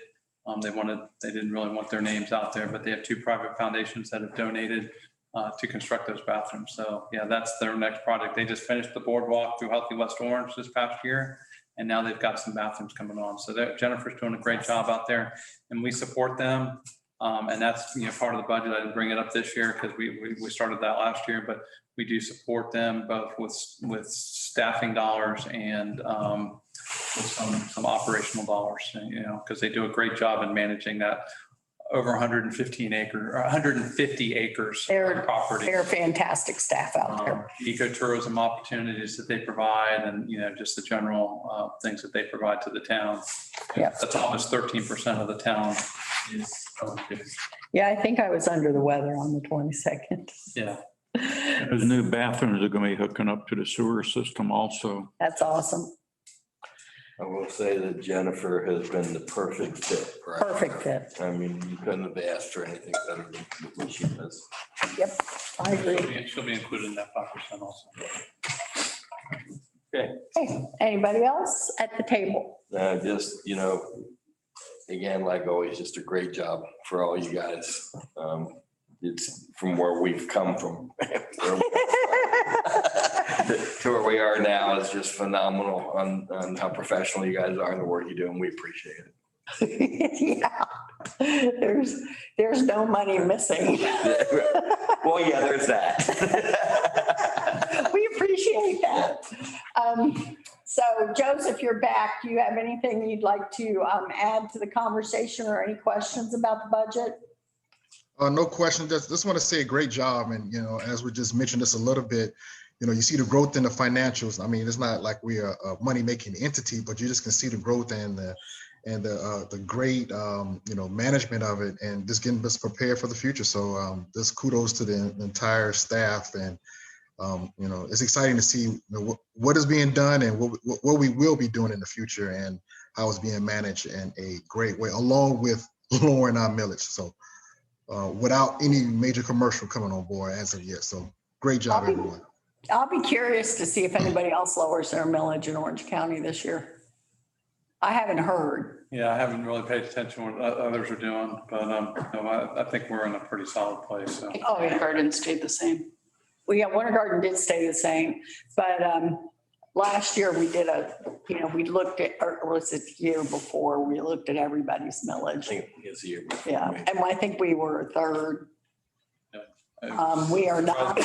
They didn't really want their names out there, but they have 2 private foundations that have donated to construct those bathrooms. So yeah, that's their next project. They just finished the boardwalk through Healthy West Orange this past year, and now they've got some bathrooms coming on. So Jennifer's doing a great job out there, and we support them. And that's part of the budget. I didn't bring it up this year because we started that last year, but we do support them both with staffing dollars and with some operational dollars, because they do a great job in managing that over 150 acres of property. They're fantastic staff out there. Ecotourism opportunities that they provide, and just the general things that they provide to the town. Yeah. That's almost 13% of the town is. Yeah, I think I was under the weather on the 22nd. Yeah. Those new bathrooms are going to be hooking up to the sewer system also. That's awesome. I will say that Jennifer has been the perfect fit. for us. Perfect fit. I mean, you couldn't have asked for anything better than what she does. Yep, I agree. She'll be included in that 5% also. Hey, anybody else at the table? Just, again, like always, just a great job for all you guys. It's from where we've come from. To where we are now is just phenomenal on how professional you guys are and the work you do, and we appreciate it. Yeah, there's no money missing. Well, yeah, there's that. We appreciate that. So Joseph, you're back. Do you have anything you'd like to add to the conversation or any questions about the budget? No question. Just want to say a great job. And, as we just mentioned this a little bit, you see the growth in the financials. I mean, it's not like we are a money-making entity, but you just can see the growth and the great, management of it and just getting us prepared for the future. So just kudos to the entire staff. And, it's exciting to see what is being done and what we will be doing in the future and how it's being managed in a great way, along with lowering our millage. So without any major commercial coming on board as of yet. So great job, everyone. I'll be curious to see if anybody else lowers their millage in Orange County this year. I haven't heard. Yeah, I haven't really paid attention to what others are doing, but no, I think we're in a pretty solid place. So. Oh, yeah, garden stayed the same. Well, yeah, Winter Garden did stay the same, but last year we did we looked at, or was it the year before, we looked at everybody's I millage. think it's a year. Yeah, and I think we were third. Yeah. We are not the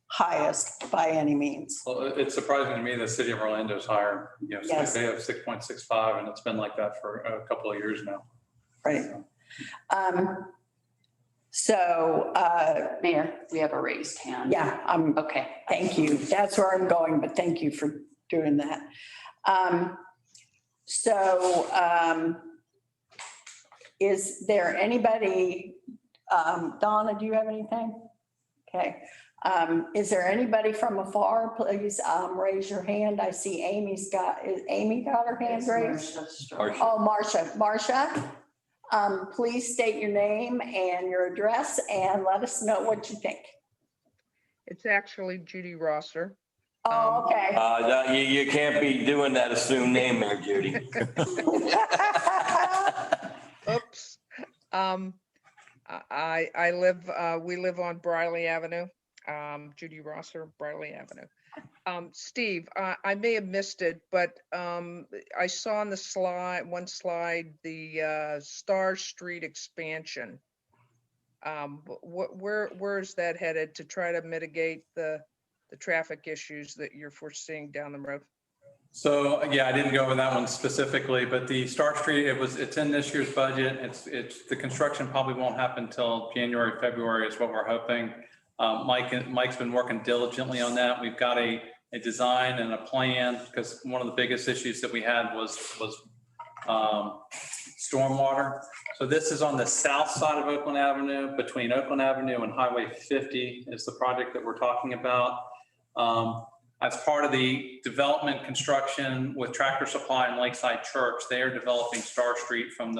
highest by any means. Well, it's surprising to me the city of Orlando's higher. Yes. They have 6.65, and it's been like that for a couple of years now. Right. So, Mayor, we have a raised hand. yeah, Okay. thank you. That's where I'm going, but thank you for doing that. Is there anybody, Donna, do you have anything? Okay. Is there anybody from afar? Please raise your hand. I see Amy got her hand raised? Oh, Marcia, please state your name and your address and let us know what you think. It's actually Judy Rosser. Oh, okay. You can't be doing that assumed name there, Judy. Oops. We live on Briley Avenue. Judy Rosser, Briley Avenue. Steve, I may have missed it, but I saw on the one slide, the Star Street expansion. Where is that headed to try to mitigate the traffic issues that you're foreseeing down the road? So, yeah, I didn't go over that one specifically, but the Star Street, it's in this year's budget. It's the construction probably won't happen until January, February is what we're hoping. Mike's been working diligently on that. We've got a design and a plan, because one of the biggest issues that we had was stormwater. So this is on the south side of Oakland Avenue, between Oakland Avenue and Highway 50 is the project that we're talking about. As part of the development construction with Tractor Supply and Lakeside Church, they are developing Star Street from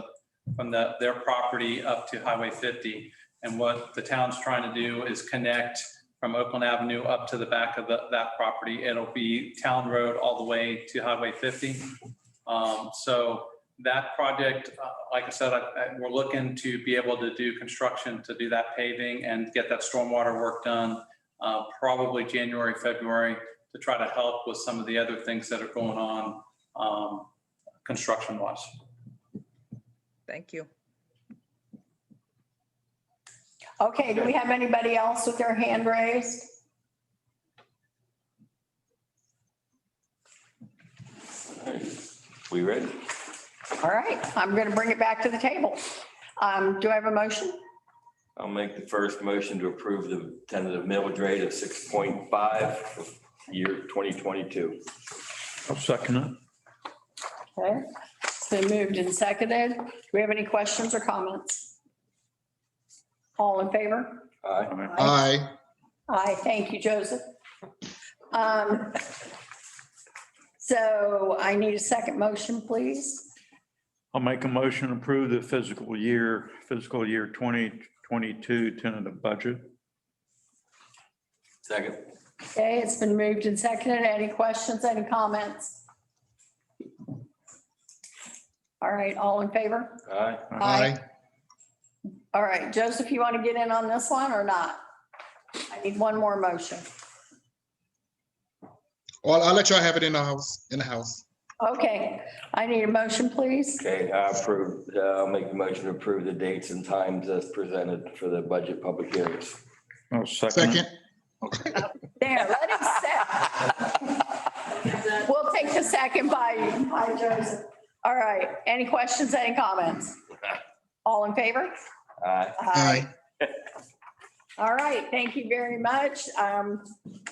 their property up to Highway 50. And what the town's trying to do is connect from Oakland Avenue up to the back of that property. It'll be town road all the way to Highway 50. So that project, like I said, we're looking to be able to do construction to do that paving and get that stormwater work done probably January, February, to try to help with some of the other things that are going on construction-wise. Thank you. Okay, do we have anybody else with their hand raised? We ready? All right, I'm going to bring it back to the table. Do I have a motion? I'll make the first motion to approve the tentative millage rate of 6.5 for year 2022. I'll second it. Okay, it's been moved and seconded. Do we have any questions or comments? All in favor? Aye. Aye. Aye, thank you, Joseph. So I need a second motion, please. I'll make a motion to approve the fiscal year 2022 tentative budget. Second. Okay, it's been moved and seconded. Any questions, any comments? All right, all in favor? Aye. Aye. All right, Joseph, you want to get in on this one or not? I need one more motion. Well, I'll let y'all have it in the house. Okay, I need a motion, please. Okay, I'll make the motion to approve the dates and times as presented for the budget public hearings. I'll second it. Second. There, let him set. We'll take the second by Joseph. All right, any questions, any comments? All in favor? Aye. All right, thank you very much.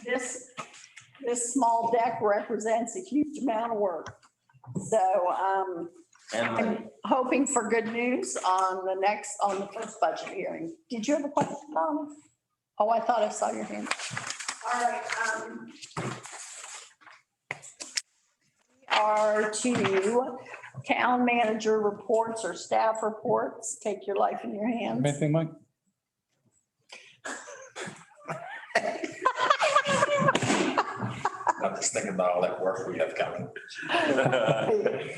This small deck represents a huge amount of work. So And I'm hoping for good news on the first budget hearing. Did you have a question, Donna? Oh, I thought I saw your hand. All right. We are to town manager reports or staff reports. Take your life in your hands. Anything, Mike? I'm just thinking about all that work we have coming.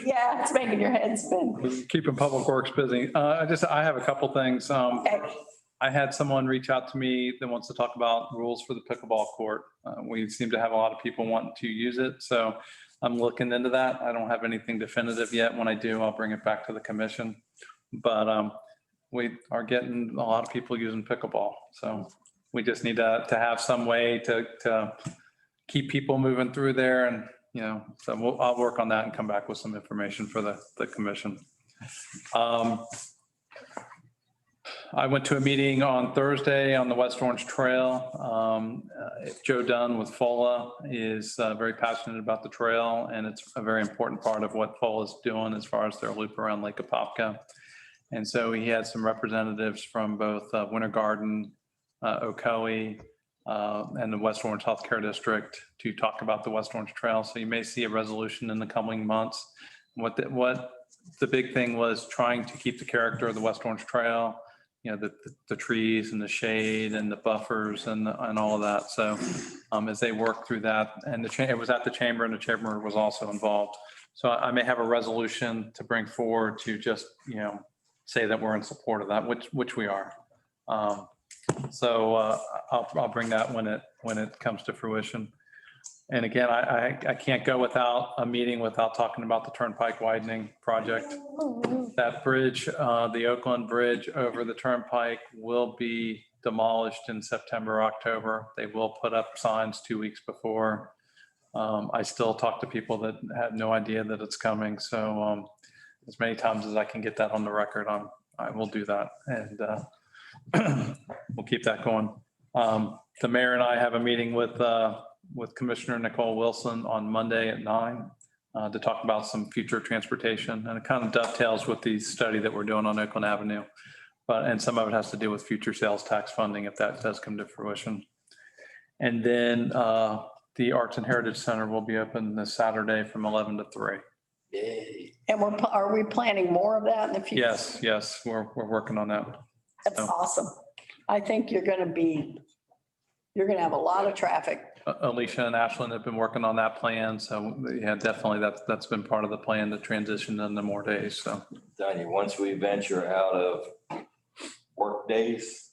Yeah, it's making your head spin. Keeping Public Works busy. I have a couple things. Okay. I had someone reach out to me that wants to talk about rules for the pickleball court. We seem to have a lot of people wanting to use it, so I'm looking into that. I don't have anything definitive yet. When I do, I'll bring it back to the commission. But we are getting a lot of people using pickleball, so we just need to have some way to keep people moving through there, and so I'll work on that and come back with some information for the commission. I went to a meeting on Thursday on the West Orange Trail. Joe Dunn with FOLA is very passionate about the trail, and it's a very important part of what FOLA is doing as far as their loop around Lake Apopka. And so he had some representatives from both Winter Garden, Ocoee, and the West Orange Healthcare District to talk about the West Orange Trail. So you may see a resolution in the coming months. What the big thing was trying to keep the character of the West Orange Trail, the trees and the shade and the buffers and all of that. So as they work through that, and it was at the chamber, and the chamber was also involved. So I may have a resolution to bring forward to just, say that we're in support of that, which we are. So I'll bring that when it comes to fruition. And again, I can't go without a meeting without talking about the Turnpike widening project. That bridge, the Oakland Bridge over the Turnpike, will be demolished in September, October. They will put up signs 2 weeks before. I still talk to people that have no idea that it's coming. So as many times as I can get that on the record, I will do that. And we'll keep that going. The mayor and I have a meeting with Commissioner Nicole Wilson on Monday at 9 to talk about some future transportation. And it kind of dovetails with the study that we're doing on Oakland Avenue. And some of it has to do with future sales tax funding if that does come to fruition. And then the Arts and Heritage Center will be open this Saturday from 11 to 3. yay. And are we planning more of that in the future? Yes, we're working on that. That's awesome. I think you're going to have a lot of traffic. Alicia and Ashland have been working on that plan. So yeah, definitely that's been part of the plan to transition into more days. So Tell you, once we venture out of work days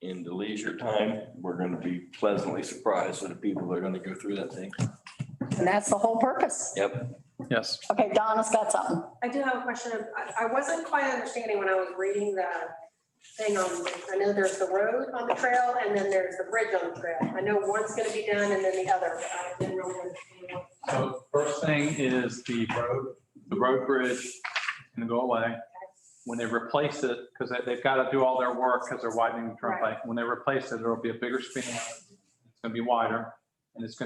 into leisure time, we're going to be pleasantly surprised with the people that are going to go through that thing. And that's the whole purpose. Yep. yes. Okay, Donna's got something. I do have a question. I wasn't quite understanding when I was reading the thing on, I know there's the road on the trail and then there's the bridge on the trail. I know one's going to be done and then the other, but I didn't really understand. So first thing is the road bridge is going to go away. When they replace it, because they've got to do all their work because they're widening the turnpike. When they replace it, there'll be a bigger span. It's going to be wider, and it's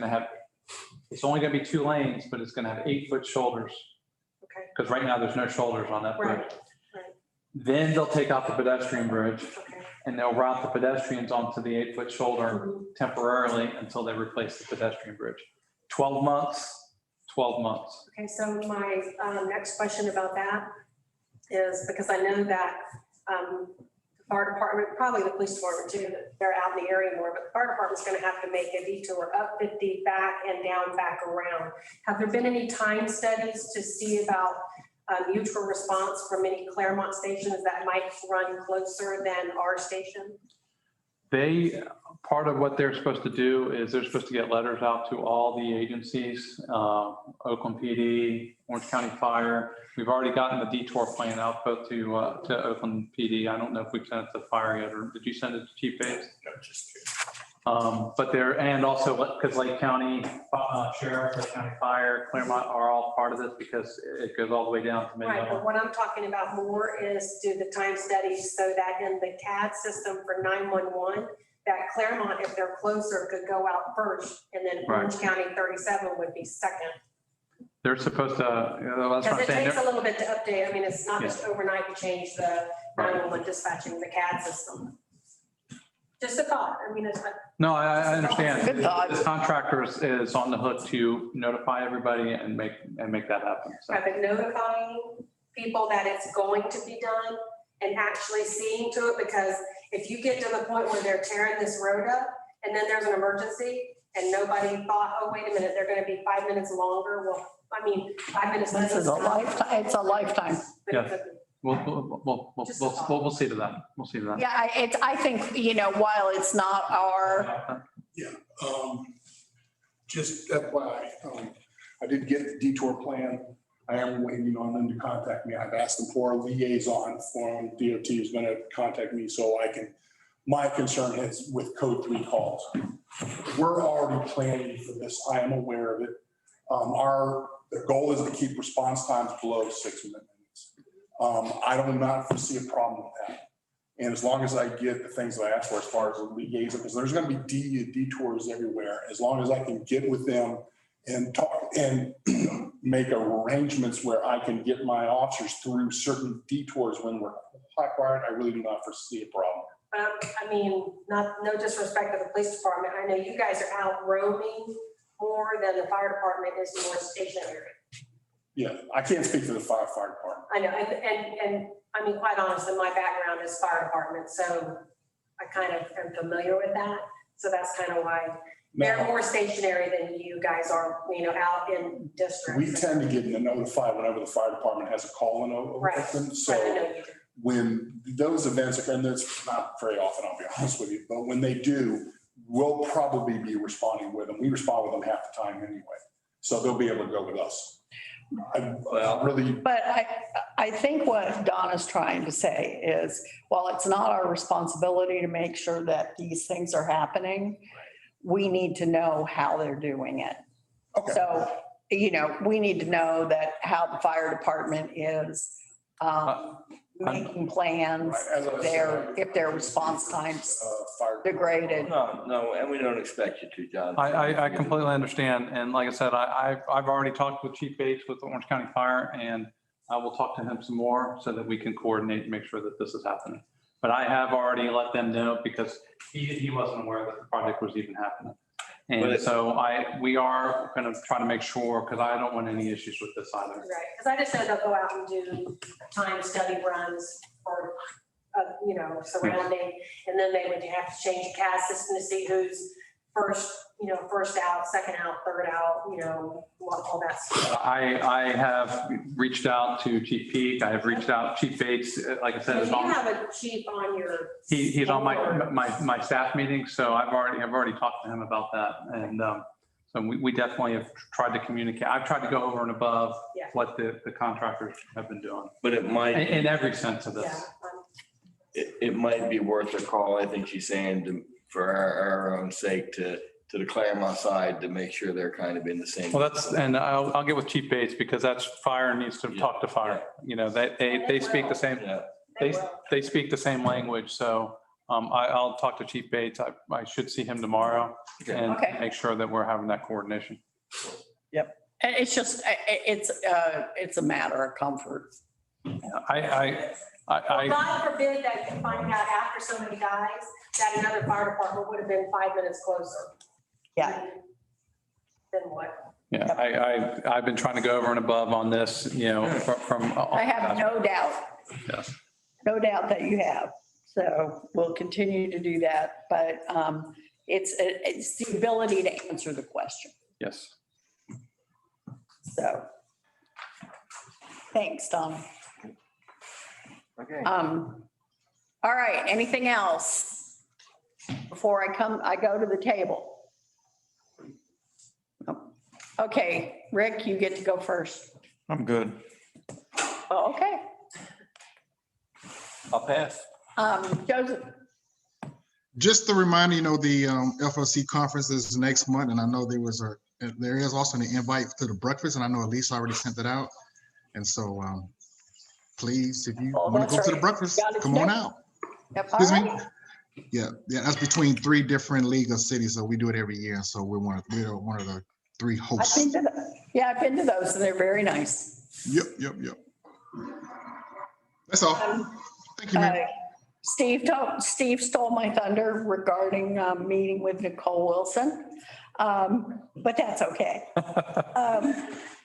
only going to be 2 lanes, but it's going to have 8-foot shoulders. Okay. Because right now there's no shoulders on that bridge. Right. Then they'll take out the pedestrian bridge Okay. and they'll route the pedestrians onto the 8-foot shoulder Mhm. temporarily until they replace the pedestrian bridge. 12 months, 12 months. Okay, so my next question about that is because I know that the fire department, probably the police department too, that they're out in the area more, but the fire department's going to have to make a detour up 50, back and down, back around. Have there been any time studies to see about mutual response from any Claremont stations that might run closer than our station? Part of what they're supposed to do is they're supposed to get letters out to all the agencies, Oakland PD, Orange County Fire. We've already gotten the detour plan out both to Oakland PD. I don't know if we've sent it to fire yet, or did you send it to Chief Bates? No, just But there, and also because Lake County Sheriff, Lake County Fire, Claremont are all part of this because it goes all the way down to Right, but Midland. what I'm talking about more is do the time studies so that in the CAD system for 911, that Claremont, if they're closer, could go out first, and then Orange County 37 would be second. They're supposed to, that's what Because I'm it saying. takes a little bit to update. I mean, it's not just overnight to change the 911 dispatching, the CAD system. Just a thought. I mean, it's. No, I understand. Good thought. This contractor is on the hook to notify everybody and make that happen. So, By notifying people that it's going to be done and actually seeing to it, because if you get to the point where they're tearing this road up and then there's an emergency and nobody thought, oh, wait a minute, they're gonna be 5 minutes longer. Well, I mean, 5 minutes. This is a doesn't stop, lifetime, it's a lifetime. but it Yeah. could be. we'll see to that. We'll see to that. Yeah, I think, while it's not our, Just FYI, I did get the detour plan. I am waiting on them to contact me. I've asked them for a liaison form. DOT is going to contact me so I can, my concern is with code 3 calls. We're already planning for this. I am aware of it. The goal is to keep response times below 6 minutes. I do not foresee a problem with that. And as long as I get the things that I asked for as far as the liaison, because there's going to be detours everywhere, as long as I can get with them and talk and make arrangements where I can get my officers through certain detours when we're required, I really do not foresee a problem. I mean, no disrespect to the police department. I know you guys are out roaming more than the fire department is more stationary. Yeah, I can't speak for the fire department. I know, and I mean, quite honestly, my background is fire department, so I kind of am familiar with that. So that's kind of why they're Now, more stationary than you guys are, out in districts. we tend to get notified whenever the fire department has a call in over Right. them. Right, I So know you do. when those events occur, and that's not very often, I'll be honest with you, but when they do, we'll probably be responding with them. We respond with them half the time anyway. So they'll be able to go with us. but I think what Donna's trying to say is, while it's not our responsibility to make sure that these things are happening, we need to know how they're doing it. Okay. So, we need to know that how the fire department is making plans, Right, as I said, if their response times fire. degraded. No, and we don't expect you to, John. I completely understand. And like I said, I've already talked with Chief Bates with Orange County Fire, and I will talk to him some more so that we can coordinate and make sure that this is happening. But I have already let them know because he wasn't aware that the project was even happening. And so we are going to try to make sure, because I don't want any issues with this either. Right, because I just know they'll go out and do time study runs for, surrounding, and then they would have to change the CAD system to see who's first out, second out, third out, all that stuff. I have reached out to Chief Peak. I have reached out, Chief Bates, like I said, So is you on. have a chief on your. He's on my staff meeting, so I've already talked to him about that. And so we definitely have tried to communicate. I've tried to go over and above Yeah. what the contractors have been doing But it might. in every sense of Yeah. this. It might be worth a call, I think she's saying, for our own sake, to the Claremont side, to make sure they're kind of in the same. Well, and I'll get with Chief Bates because that's fire needs to talk to fire. They speak the same, Yeah. they speak the same language. So I'll talk to Chief Bates. I should see him tomorrow and Okay. make sure that we're having that coordination. And it's just, it's a matter of comfort. God forbid that you find out after somebody dies, that another fire department would have been 5 minutes closer. Yeah. Then what? Yeah, I've been trying to go over and above on this, from. I have no doubt, Yes. no doubt that you have. So we'll continue to do that, but it's the ability to answer the question. Yes. So, thanks, Don. Okay. All right, anything else before I go to the table? Okay, Rick, you get to go first. I'm good. Oh, okay. I'll pass. Joseph, Just a reminder, the FOC conference is next month, and I know there is also an invite to the breakfast, and I know Elise already sent it out. And so please, if you Oh, want to that's go to the right. breakfast, Got it come on today. out. Yep, all Excuse me? right. Yeah, that's between 3 different league of cities, so we do it every year. And so we're one of the 3 I've hosts. been to I've been to those, and they're very nice. Yep. That's all. Thank you, man. Steve stole my thunder regarding meeting with Nicole Wilson, but that's okay.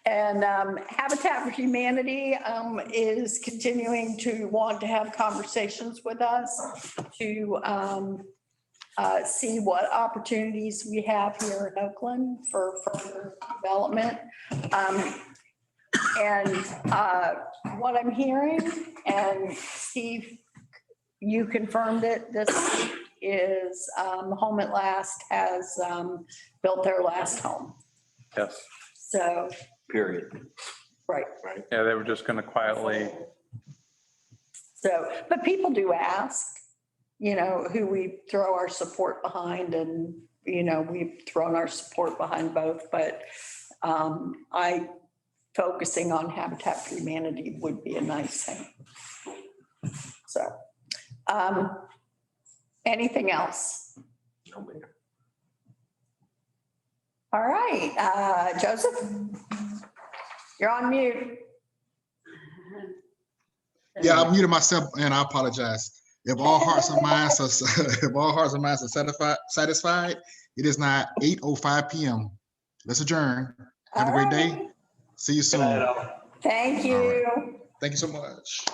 And Habitat for Humanity is continuing to want to have conversations with us to see what opportunities we have here in Oakland for further development. And what I'm hearing, and Steve, you confirmed it this week, is Home at Last has built their last home. Yes. So, Period. right. Yeah, they were just going to quietly. So, but people do ask, who we throw our support behind, and, we've thrown our support behind both, but focusing on Habitat for Humanity would be a nice thing. So, anything else? All right, Joseph, you're on mute. Yeah, I muted myself, and I apologize. If all hearts and minds are satisfied, it is now 8:05 p.m. Let's adjourn. Have a great day. See you soon. Thank you. Thank you so much.